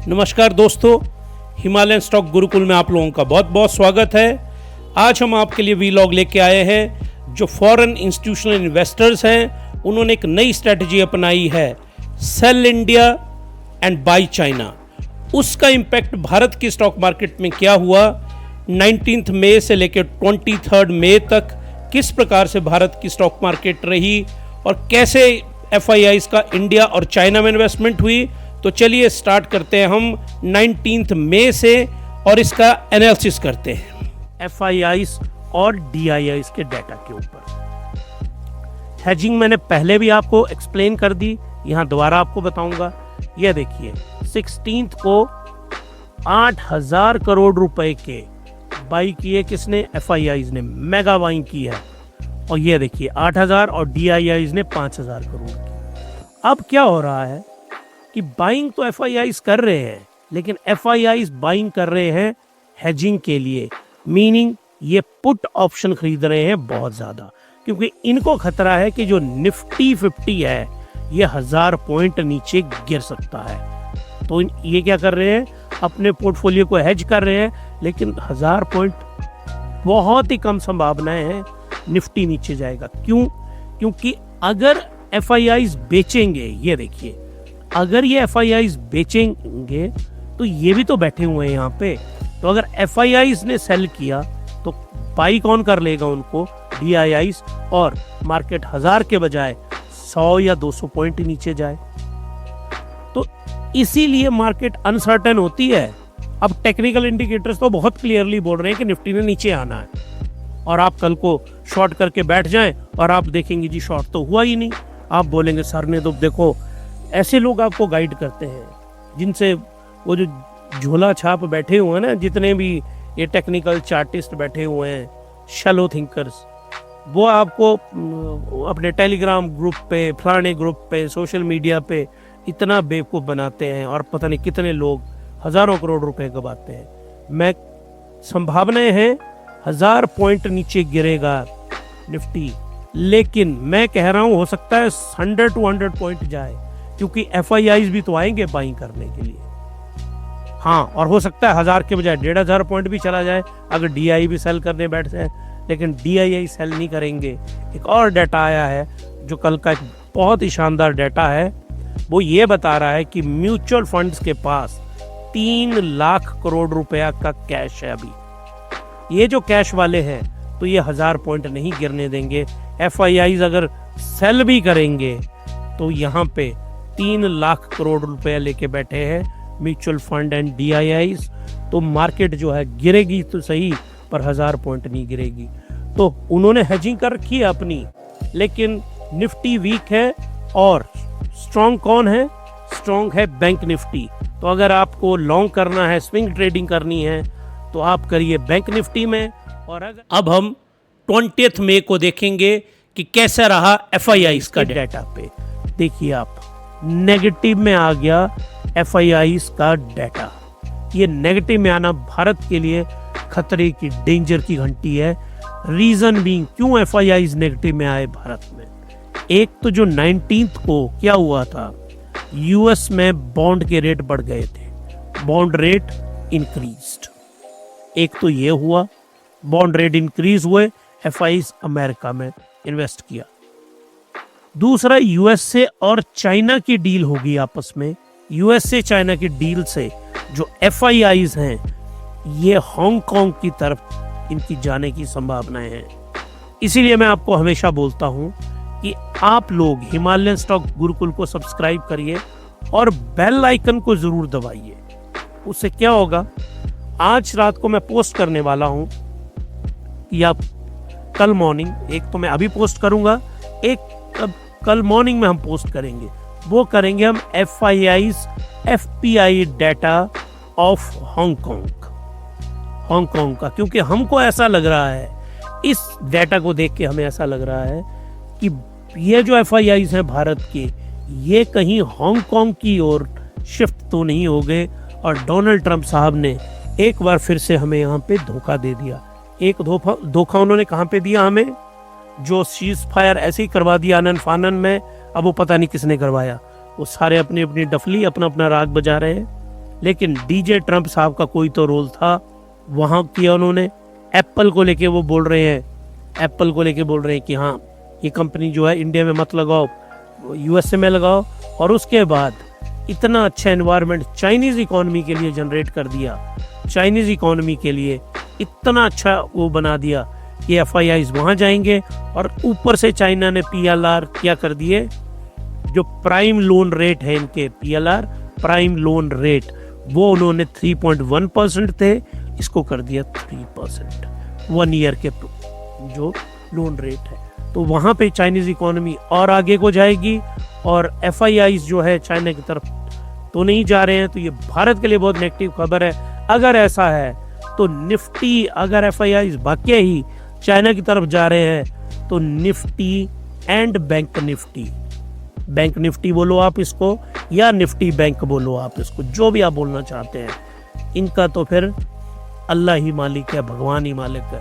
नमस्कार दोस्तों, Himalayan stock Gurukul में आप लोगों का बहुत बहुत स्वागत है। आज हम आपके लिए वीलॉग लेके आए हैं। जो फॉरेन इंस्टीट्यूशनल इन्वेस्टर्स हैं उन्होंने एक नई स्ट्रेटजी अपनाई है, sell India and buy China. उसका इम्पैक्ट भारत की स्टॉक मार्केट में क्या हुआ, 19 मई से लेकर 23 मई तक किस प्रकार से भारत की स्टॉक मार्केट रही और कैसे FIIs का इंडिया और चाइना में इन्वेस्टमेंट हुई। तो चलिए स्टार्ट करते हैं हम 19 मई से और इसका एनालिसिस करते हैं FIIs और DIIs के डाटा के ऊपर। हेजिंग मैंने पहले भी आपको एक्सप्लेन कर दी, यहाँ दोबारा आपको बताऊंगा। यह देखिए 16 को 8,000 करोड़ रुपए के बाई किए किसने, FIIs ने मेगा बाइंग की है। और ये देखिए 8,000 और DIIs ने 5,000 करोड़ की। अब क्या हो रहा है कि बाइंग तो FIIs कर रहे हैं, लेकिन FIIs बाइंग कर रहे हैं हेजिंग के लिए, मीनिंग ये पुट ऑप्शन खरीद रहे हैं बहुत ज़्यादा, क्योंकि इनको खतरा है कि जो निफ्टी 50 है ये 1000 पॉइंट नीचे गिर सकता है। तो ये क्या कर रहे हैं, अपने पोर्टफोलियो को हेज कर रहे हैं, लेकिन 1000 पॉइंट बहुत ही कम संभावनाएं हैं निफ्टी नीचे जाएगा। क्यों? क्योंकि अगर FIIs बेचेंगे, ये देखिए अगर ये FIIs बेचेंगे तो ये भी तो बैठे हुए हैं यहाँ पे। तो अगर FIIs ने सेल किया तो बाई कौन कर लेगा उनको, DIIs, और मार्केट 1000 के बजाय 100 या 200 पॉइंट नीचे जाए। तो इसीलिए मार्केट अनसर्टेन होती है। अब टेक्निकल इंडिकेटर्स तो बहुत क्लियरली बोल रहे हैं कि निफ्टी ने नीचे आना है, और आप कल को शॉर्ट करके बैठ जाएं और आप देखेंगे जी शॉर्ट तो हुआ ही नहीं। आप बोलेंगे सर ने तो देखो, ऐसे लोग आपको गाइड करते हैं जिनसे वो जो झोला छाप बैठे हुए हैं ना, जितने भी ये टेक्निकल चार्टिस्ट बैठे हुए हैं, शैलो थिंकर्स, वो आपको अपने टेलीग्राम ग्रुप पे, फलाने ग्रुप पे, सोशल मीडिया पे इतना बेवकूफ़ बनाते हैं और पता नहीं कितने लोग हज़ारों करोड़ रुपए गवाते हैं। मैं संभावनाएं हैं 1000 पॉइंट नीचे गिरेगा निफ्टी, लेकिन मैं कह रहा हूं हो सकता है 100 to 100 पॉइंट जाए, क्योंकि FIIs भी तो आएंगे बाइंग करने के लिए। हाँ, और हो सकता है 1000 के बजाय 1500 पॉइंट भी चला जाए अगर DI भी सेल करने बैठ जाए, लेकिन DII सेल नहीं करेंगे। एक और डाटा आया है जो कल का एक बहुत ही शानदार डाटा है, वो ये बता रहा है कि म्यूचुअल फंड्स के पास 3 लाख करोड़ रुपया का कैश है अभी। ये जो कैश वाले हैं तो ये 1000 पॉइंट नहीं गिरने देंगे। FIIs अगर सेल भी करेंगे तो यहाँ पे 3 लाख करोड़ रुपया लेके बैठे हैं म्यूचुअल फंड एंड DIIs। तो मार्केट जो है गिरेगी तो सही, पर 1000 पॉइंट नहीं गिरेगी। तो उन्होंने हेजिंग कर रखी है अपनी, लेकिन निफ्टी वीक है और स्ट्रॉन्ग कौन है, स्ट्रॉन्ग है बैंक निफ्टी। तो अगर आपको लॉन्ग करना है, स्विंग ट्रेडिंग करनी है, तो आप करिए बैंक निफ्टी में। और अब हम 20 मई को देखेंगे कि कैसा रहा FIIs का डाटा पे। देखिए आप, नेगेटिव में आ गया FIIs का डाटा। ये नेगेटिव में आना भारत के लिए खतरे की, डेंजर की घंटी है। रीजन बीइंग क्यों FIIs नेगेटिव में आए भारत में, एक तो जो 19 को क्या हुआ था, US में बॉन्ड के रेट बढ़ गए थे, बॉन्ड रेट इंक्रीज्ड। एक तो ये हुआ, बॉन्ड रेट इंक्रीज हुए, FIIs अमेरिका में इन्वेस्ट किया। दूसरा, US से और चाइना की डील होगी आपस में। US से चाइना की डील से जो FIIs हैं ये हांगकांग की तरफ इनकी जाने की संभावनाएं हैं। इसीलिए मैं आपको हमेशा बोलता हूं कि आप लोग हिमालयन स्टॉक गुरुकुल को सब्सक्राइब करिए और बेल आइकन को जरूर दबाइए। उससे क्या होगा, आज रात को मैं पोस्ट करने वाला हूं या कल मॉर्निंग, एक तो मैं अभी पोस्ट करूंगा, एक कल मॉर्निंग में हम पोस्ट करेंगे। वो करेंगे हम FIIs FPI data of Hong Kong का, क्योंकि हमको ऐसा लग रहा है, इस डाटा को देख के हमें ऐसा लग रहा है कि ये जो FIIs हैं भारत के, ये कहीं हांगकांग की ओर शिफ्ट तो नहीं हो गए और डोनाल्ड ट्रंप साहब ने एक बार फिर से हमें यहाँ पे धोखा दे दिया। एक धोखा उन्होंने कहाँ पे दिया हमें, जो सीज फायर ऐसे ही करवा दिया आनन फानन में। अब वो पता नहीं किसने करवाया, वो सारे अपनी अपनी डफली अपना अपना राग बजा रहे हैं, लेकिन डीजे ट्रंप साहब का कोई तो रोल था, वहाँ किया उन्होंने। एप्पल को लेके वो बोल रहे हैं कि हाँ ये कंपनी जो है इंडिया में मत लगाओ, यूएसए में लगाओ। और उसके बाद इतना अच्छा एनवायरनमेंट चाइनीज़ इकोनॉमी के लिए जनरेट कर दिया, चाइनीज़ इकोनॉमी के लिए इतना अच्छा वो बना दिया कि FIIs वहाँ जाएंगे। और ऊपर से चाइना ने PLR क्या कर दिए, जो प्राइम लोन रेट है इनके, PLR प्राइम लोन रेट, वो उन्होंने 3.1% थे, इसको कर दिया 3%, 1 ईयर के जो लोन रेट है। तो वहाँ पे चाइनीज़ इकोनॉमी और आगे को जाएगी और FIIs जो है चाइना की तरफ तो नहीं जा रहे हैं। तो ये भारत के लिए बहुत नेगेटिव खबर है। अगर ऐसा है तो निफ्टी, अगर FIIs वाकई ही चाइना की तरफ जा रहे हैं तो निफ्टी एंड बैंक निफ्टी बोलो आप इसको, या निफ्टी बैंक बोलो आप इसको, जो भी आप बोलना चाहते हैं, इनका तो फिर अल्लाह ही मालिक है, भगवान ही मालिक है।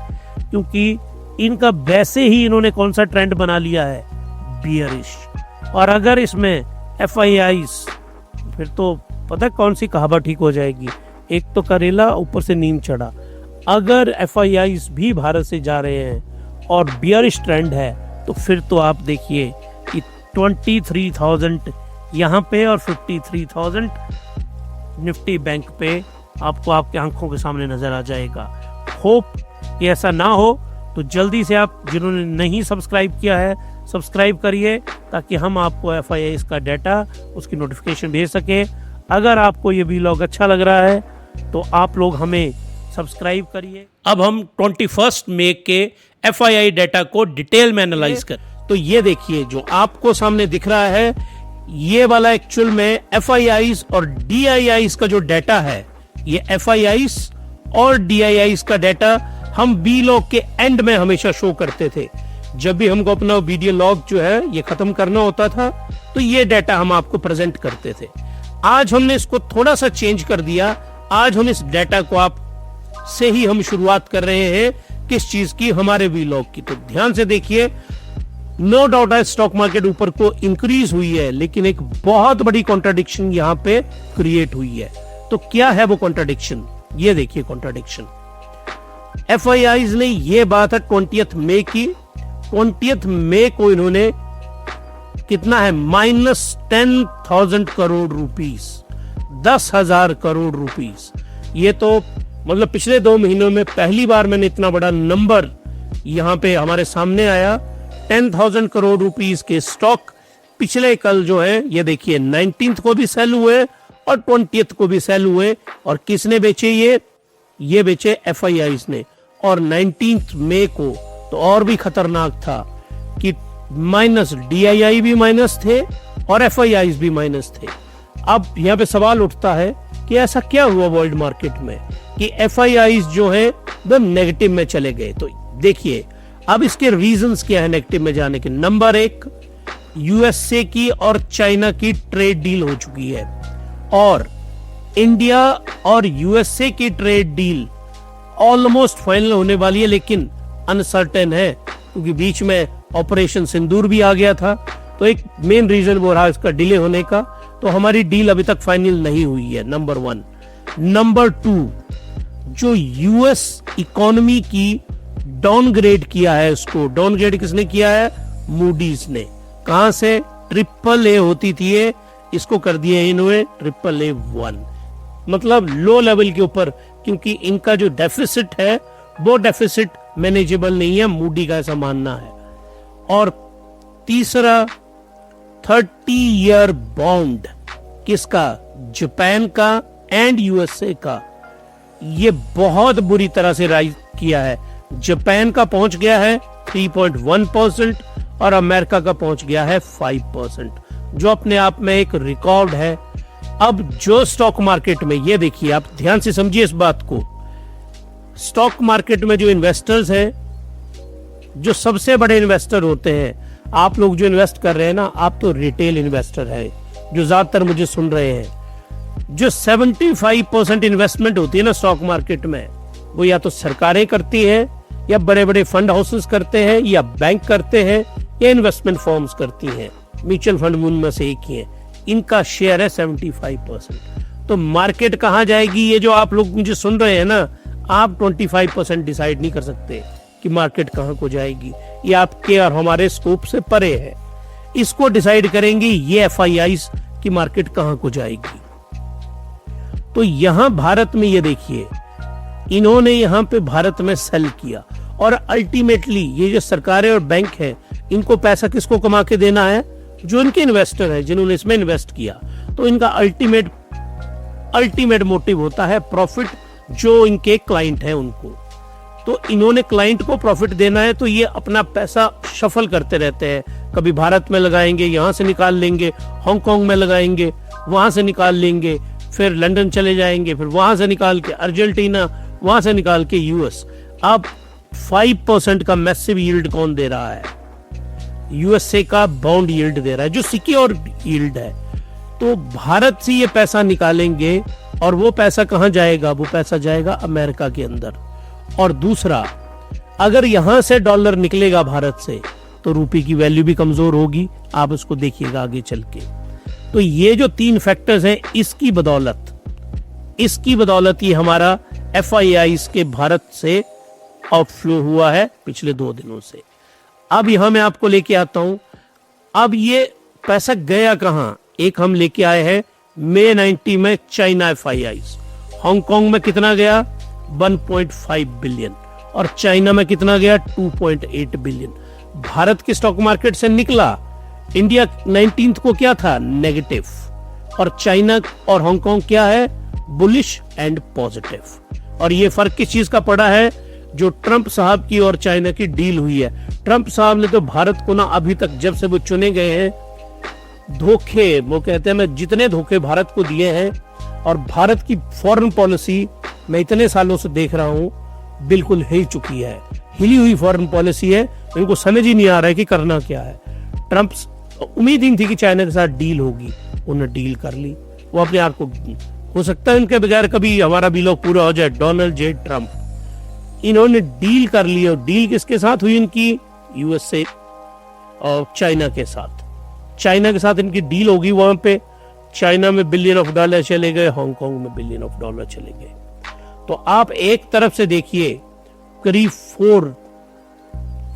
क्योंकि इनका वैसे ही इन्होंने कौन सा ट्रेंड बना लिया है, बियरिश। और अगर इसमें FIIs, फिर तो पता कौन सी कहावत ठीक हो जाएगी, एक तो करेला ऊपर से नींद चढ़ा। अगर FIIs भी भारत से जा रहे हैं और बियरिश ट्रेंड है तो फिर तो आप देखिए कि 23,000 यहाँ पे और 53,000 निफ्टी बैंक पे आपको आपके आंखों के सामने नजर आ जाएगा। होप कि ऐसा ना हो, तो जल्दी से आप जिन्होंने नहीं सब्सक्राइब किया है सब्सक्राइब करिए, ताकि हम आपको FIIs का डाटा, उसकी नोटिफिकेशन भेज सके। अगर आपको ये व्लॉग अच्छा लग रहा है तो आप लोग हमें सब्सक्राइब करिए। अब हम 21 मई के FII डाटा को डिटेल में एनालाइज कर। तो ये देखिए जो आपको सामने दिख रहा है, ये वाला एक्चुअल में FIIs और DIIs का जो डाटा है, ये FIIs और DIIs का डाटा हम व्लॉग के एंड में हमेशा शो करते थे। जब भी हमको अपना वीडियो लॉग जो है ये खत्म करना होता था तो ये डाटा हम आपको प्रेजेंट करते थे। आज हमने इसको थोड़ा सा चेंज कर दिया। आज हम इस डाटा को आप से ही हम शुरुआत कर रहे हैं, किस चीज की, हमारे व्लॉग की। तो ध्यान से देखिए, नो डाउट है स्टॉक मार्केट ऊपर को इंक्रीज हुई है, लेकिन एक बहुत बड़ी कॉन्ट्राडिक्शन यहाँ पे क्रिएट हुई है। तो क्या है वो कॉन्ट्राडिक्शन, ये देखिए कॉन्ट्राडिक्शन। FIIs ने ये बात है 20 मई की, 20 मई को इन्होंने कितना है, -10,000 करोड़ रुपीस, 10,000 करोड़ रुपीस। ये तो मतलब पिछले 2 महीनों में पहली बार मैंने इतना बड़ा नंबर यहाँ पे हमारे सामने आया। 10,000 करोड़ रुपीस के स्टॉक पिछले कल जो है ये देखिए 19th को भी सेल हुए और 20th को भी सेल हुए। और किसने बेचे ये बेचे FIIs ने। और 19th मई को तो और भी खतरनाक था कि माइनस DII भी माइनस थे और FIIs भी माइनस थे। अब यहाँ पे सवाल उठता है कि ऐसा क्या हुआ वर्ल्ड मार्केट में कि FIIs जो है वो नेगेटिव में चले गए। तो देखिए अब इसके रीजंस क्या है नेगेटिव में जाने के। नंबर 1, USA की और चाइना की ट्रेड डील हो चुकी है और इंडिया और USA की ट्रेड डील ऑलमोस्ट फाइनल होने वाली है, लेकिन अनसर्टेन है क्योंकि बीच में ऑपरेशन सिंदूर भी आ गया था। तो एक मेन रीजन वो रहा इसका डिले होने का। तो हमारी डील अभी तक फाइनल नहीं हुई है, नंबर 1। नंबर 2, जो US इकोनॉमी की डाउनग्रेड किया है, उसको डाउनग्रेड किसने किया है, मूडीज ने। कहां से, AAA होती थी ये, इसको कर दिया इन्होंने AAA1, मतलब लो लेवल के ऊपर, क्योंकि इनका जो डेफिसिट है वो डेफिसिट मैनेजेबल नहीं है, मूडी का ऐसा मानना है। और तीसरा 30 ईयर बॉन्ड किसका, जापान का एंड USA का, ये बहुत बुरी तरह से राइज किया है। जापान का पहुंच गया है 3.1% और अमेरिका का पहुंच गया है 5%, जो अपने आप में एक रिकॉर्ड है। अब जो स्टॉक मार्केट में, ये देखिए आप ध्यान से समझिए इस बात को, स्टॉक मार्केट में जो इन्वेस्टर्स हैं, जो सबसे बड़े इन्वेस्टर होते हैं, आप लोग जो इन्वेस्ट कर रहे हैं ना, आप तो रिटेल इन्वेस्टर है जो ज्यादातर मुझे सुन रहे हैं। जो 75% इन्वेस्टमेंट होती है ना स्टॉक मार्केट में, वो या तो सरकारें करती हैं, या बड़े बड़े फंड हाउसेस करते हैं, या बैंक करते हैं, या इन्वेस्टमेंट फर्म्स करती हैं। म्यूचुअल फंड उनमें से एक ही है। इनका शेयर है 75%। तो मार्केट कहां जाएगी, ये जो आप लोग मुझे सुन रहे हैं ना, आप 25% डिसाइड नहीं कर सकते कि मार्केट कहां को जाएगी। ये आपके और हमारे स्कोप से परे है। इसको डिसाइड करेंगे ये FIIs की मार्केट कहां को जाएगी। तो यहां भारत में ये देखिए, इन्होंने यहां पे भारत में सेल किया और अल्टीमेटली ये जो सरकारें और बैंक है, इनको पैसा किसको कमा के देना है, जो इनके इन्वेस्टर है, जिन्होंने इसमें इन्वेस्ट किया। तो इनका अल्टीमेट मोटिव होता है प्रॉफिट, जो इनके क्लाइंट हैं उनको। तो इन्होंने क्लाइंट को प्रॉफिट देना है, तो ये अपना पैसा शफल करते रहते हैं। कभी भारत में लगाएंगे, यहां से निकाल लेंगे, हांगकांग में लगाएंगे, वहां से निकाल लेंगे, फिर लंदन चले जाएंगे, फिर वहां से निकाल के अर्जेंटीना, वहां से निकाल के US। अब 5% का मैसिव यील्ड कौन दे रहा है, USA का बॉन्ड यील्ड दे रहा है, जो सिक्योर यील्ड है। तो भारत से ये पैसा निकालेंगे और वो पैसा कहां जाएगा, वो पैसा जाएगा अमेरिका के अंदर। और दूसरा, अगर यहां से डॉलर निकलेगा भारत से, तो रुपए की वैल्यू भी कमजोर होगी। आप उसको देखिएगा आगे चल के। तो ये जो 3 फैक्टर्स हैं, इसकी बदौलत ये हमारा FIIs के भारत से आउटफ्लो हुआ है पिछले 2 दिनों से। अब यहां मैं आपको लेके आता हूं, अब ये पैसा गया कहां। एक हम लेके आए हैं मई 90 में चाइना FIIs। हांगकांग में कितना गया, 1.5 बिलियन, और चाइना में कितना गया, 2.8 बिलियन। भारत के स्टॉक मार्केट से निकला, इंडिया 19 को क्या था, नेगेटिव, और चाइना और हांगकांग क्या है, बुलिश एंड पॉजिटिव। और ये फर्क किस चीज का पड़ा है, जो ट्रंप साहब की और चाइना की डील हुई है। ट्रंप साहब ने तो भारत को ना अभी तक, जब से वो चुने गए हैं, धोखे, वो कहते हैं मैं जितने धोखे भारत को दिए हैं, और भारत की फॉरेन पॉलिसी मैं इतने सालों से देख रहा हूं, बिल्कुल हिल चुकी है, हिली हुई फॉरेन पॉलिसी है। इनको समझ ही नहीं आ रहा है कि करना क्या है। ट्रंप, उम्मीद ही थी कि चाइना के साथ डील होगी, उन्होंने डील कर ली। वो अपने आप को, हो सकता है इनके बगैर कभी हमारा भी लोग पूरा हो जाए, डोनाल्ड जे ट्रंप। इन्होंने डील कर ली, और डील किसके साथ हुई इनकी, USA और चाइना के साथ। चाइना के साथ इनकी डील होगी, वहां पे चाइना में $1 बिलियन चले गए, हांगकांग में $1 बिलियन चले गए। तो आप एक तरफ से देखिए, करीब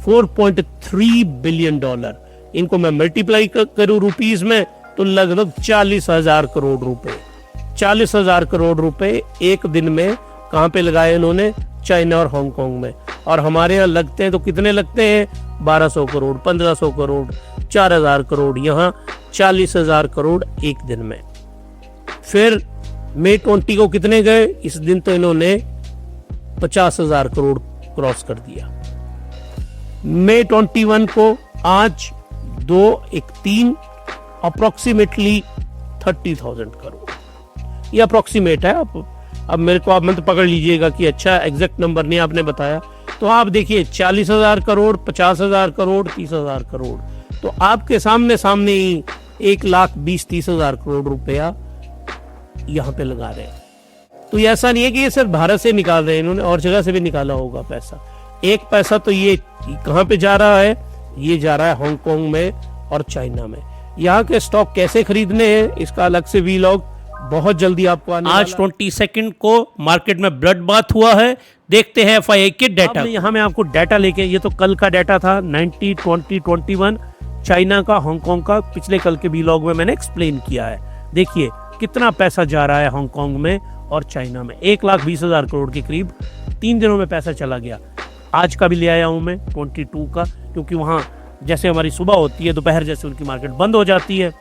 4.3 बिलियन डॉलर, इनको मैं मल्टीप्लाई करूं रुपीस में, तो लगभग 40,000 करोड़ रुपए, 40,000 करोड़ रुपए एक दिन में कहां पे लगाए इन्होंने, चाइना और हांगकांग में। और हमारे यहाँ लगते हैं तो कितने लगते हैं, 1200 करोड़, 1500 करोड़, 4000 करोड़, यहाँ 40,000 करोड़ एक दिन में। फिर मई 20 को कितने गए, इस दिन तो इन्होंने 50,000 करोड़ क्रॉस कर दिया। मई 21 को आज 2-1-3 अप्रोक्सीमेटली 30,000 करोड़, ये अप्रोक्सीमेट है। अब मेरे को आप मत पकड़ लीजिएगा कि अच्छा एग्जैक्ट नंबर नहीं आपने बताया। तो आप देखिए 40,000 करोड़, 50,000 करोड़, 30,000 करोड़, तो आपके सामने ही 1,20,30,000 करोड़ रुपया यहाँ पे लगा रहे हैं। तो ये ऐसा नहीं है कि ये सिर्फ भारत से निकाल रहे हैं, इन्होंने और जगह से भी निकाला होगा पैसा। एक पैसा तो ये कहाँ पे जा रहा है, ये जा रहा है हांगकांग में और चाइना में। यहाँ के स्टॉक कैसे खरीदने हैं, इसका अलग से वीलॉग बहुत जल्दी आपको आने आज 22 को मार्केट में ब्लड बाथ हुआ है। देखते हैं FII के डाटा। यहाँ मैं आपको डाटा लेके, ये तो कल का डाटा था 90, 20, 21 चाइना का, हांगकांग का, पिछले कल के वीलॉग में मैंने एक्सप्लेन किया है। देखिए कितना पैसा जा रहा है हांगकांग में और चाइना में, 1,20,000 करोड़ के करीब 3 दिनों में पैसा चला गया। आज का भी ले आया हूं मैं 22 का, क्योंकि वहां जैसे हमारी सुबह होती है, दोपहर जैसे उनकी मार्केट बंद हो जाती है।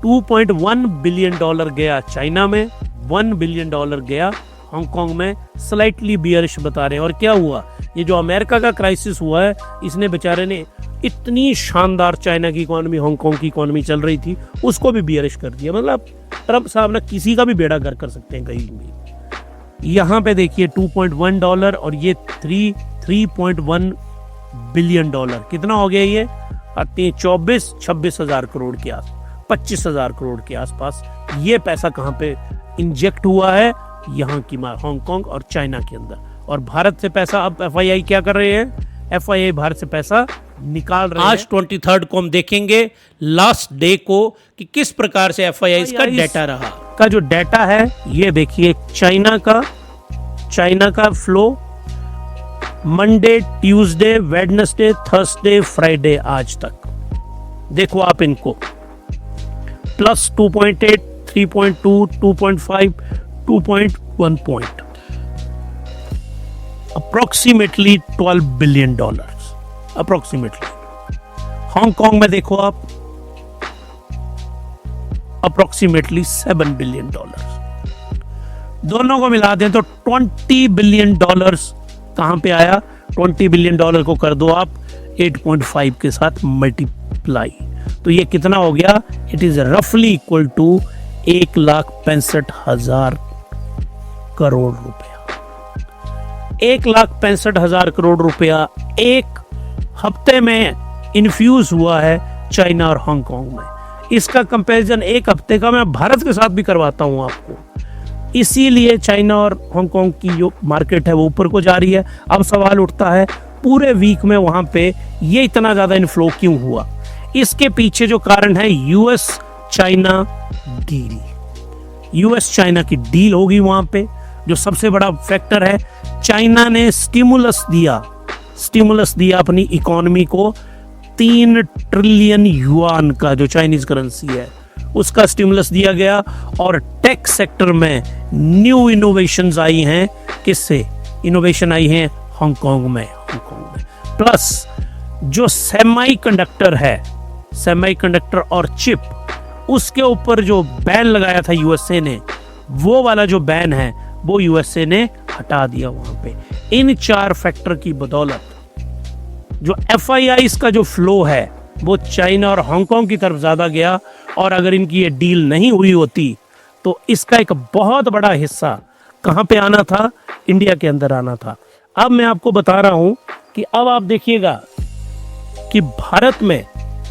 $2.1 बिलियन गया चाइना में, $1 बिलियन गया हांगकांग में। स्लाइटली बियरिश बता रहे हैं। और क्या हुआ, ये जो अमेरिका का क्राइसिस हुआ है, इसने बेचारे ने इतनी शानदार चाइना की इकोनॉमी, हांगकांग की इकोनॉमी चल रही थी, उसको भी बियरिश कर दिया। मतलब ट्रंप साहब ना किसी का भी बेड़ा गर्क कर सकते हैं कहीं भी। यहाँ पे देखिए $2.1 और ये 3.1 बिलियन डॉलर, कितना हो गया ये, 24-26,000 करोड़ के आसपास, 25,000 करोड़ के आसपास। ये पैसा कहाँ पे इंजेक्ट हुआ है, यहाँ की हांगकांग और चाइना के अंदर। और भारत से पैसा, अब FII क्या कर रहे हैं, FII भारत से पैसा निकाल रहे हैं। आज 23 को हम देखेंगे लास्ट डे को कि किस प्रकार से FII का डाटा रहा। इसका जो डाटा है ये देखिए, चाइना का flow Monday, Tuesday, Wednesday, Thursday, Friday आज तक देखो आप इनको, plus 2.8, 3.2, 2.5, 2.1 point, approximately $12 billion approximately. Hong Kong में देखो आप, अप्रोक्सीमेटली $7 बिलियन। दोनों को मिला दें तो $20 बिलियन कहां पे आया? $20 बिलियन को कर दो आप 8.5 के साथ मल्टीप्लाई, तो ये कितना हो गया? इट इज रफली इक्वल टू 1,65,000 करोड़ रुपया। 1,65,000 करोड़ रुपया एक हफ्ते में इन्फ्यूज हुआ है चाइना और हांगकांग में। इसका कंपैरिजन एक हफ्ते का मैं भारत के साथ भी करवाता हूं आपको। इसीलिए चाइना और हांगकांग की जो मार्केट है वो ऊपर को जा रही है। अब सवाल उठता है पूरे वीक में वहां पे ये इतना ज्यादा इनफ्लो क्यों हुआ? इसके पीछे जो कारण है US China deal. US China की डील होगी वहां पे, जो सबसे बड़ा फैक्टर है। चाइना ने स्टिमुलस दिया अपनी इकोनॉमी को, 3 ट्रिलियन युआन का जो चाइनीज करेंसी है उसका स्टिमुलस दिया गया। और टेक सेक्टर में न्यू इनोवेशंस आई हैं। किससे इनोवेशन आई हैं? हांगकांग में। प्लस जो सेमीकंडक्टर और चिप, उसके ऊपर जो बैन लगाया था यूएसए ने, वो वाला जो बैन है वो यूएसए ने हटा दिया वहां पे। इन 4 फैक्टर की बदौलत जो FIIs का जो फ्लो है वो चाइना और हांगकांग की तरफ ज्यादा गया। और अगर इनकी ये डील नहीं हुई होती तो इसका एक बहुत बड़ा हिस्सा कहां पे आना था? इंडिया के अंदर आना था। अब मैं आपको बता रहा हूं कि अब आप देखिएगा कि भारत में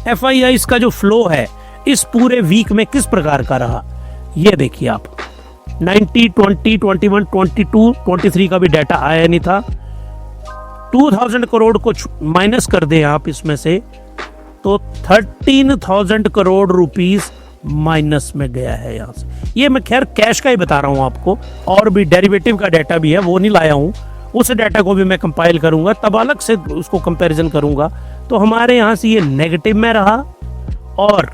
FIIs का जो फ्लो है इस पूरे वीक में किस प्रकार का रहा। ये देखिए आप, 90, 20, 21, 22, 23 का भी डाटा आया नहीं था। 2000 करोड़ को माइनस कर दें आप इसमें से तो 13,000 करोड़ रुपीस माइनस में गया है यहां से। ये मैं खैर कैश का ही बता रहा हूं आपको, और भी डेरिवेटिव का डाटा भी है, वो नहीं लाया हूं। उस डाटा को भी मैं कंपाइल करूंगा, तब अलग से उसको कंपैरिजन करूंगा। तो हमारे यहां से ये नेगेटिव में रहा। और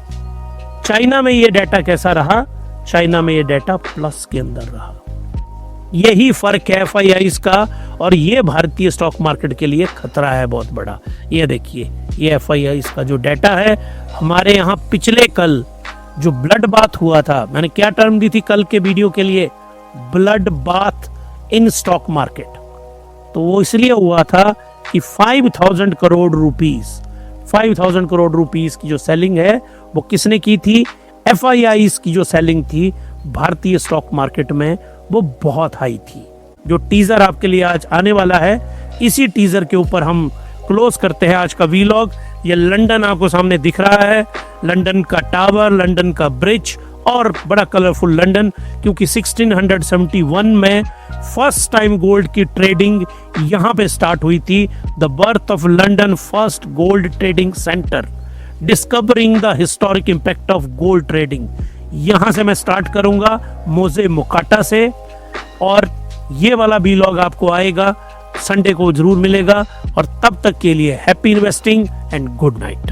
चाइना में ये डाटा कैसा रहा? चाइना में ये डाटा प्लस के अंदर रहा। यही फर्क है FIIs का, और ये भारतीय स्टॉक मार्केट के लिए खतरा है बहुत बड़ा। ये देखिए, ये FIIs का जो डाटा है हमारे यहाँ पिछले कल जो ब्लड बाथ हुआ था, मैंने क्या टर्म दी थी कल के वीडियो के लिए? Blood bath in stock market. तो वो इसलिए हुआ था कि 5,000 करोड़ रुपीस की जो सेलिंग है वो किसने की थी? FIIs की जो सेलिंग थी भारतीय स्टॉक मार्केट में वो बहुत हाई थी। जो टीजर आपके लिए आज आने वाला है, इसी टीजर के ऊपर हम क्लोज करते हैं आज का वीलॉग। ये लंदन आपको सामने दिख रहा है, लंदन का टावर, लंदन का ब्रिज, और बड़ा कलरफुल लंदन, क्योंकि 1671 में फर्स्ट टाइम गोल्ड की ट्रेडिंग यहाँ पे स्टार्ट हुई थी। The birth of London first gold trading centre, discovering the historic impact of gold trading. यहां से मैं स्टार्ट करूंगा मोजे मुकाटा से, और ये वाला वीलॉग आपको आएगा संडे को जरूर मिलेगा। और तब तक के लिए happy investing and good night.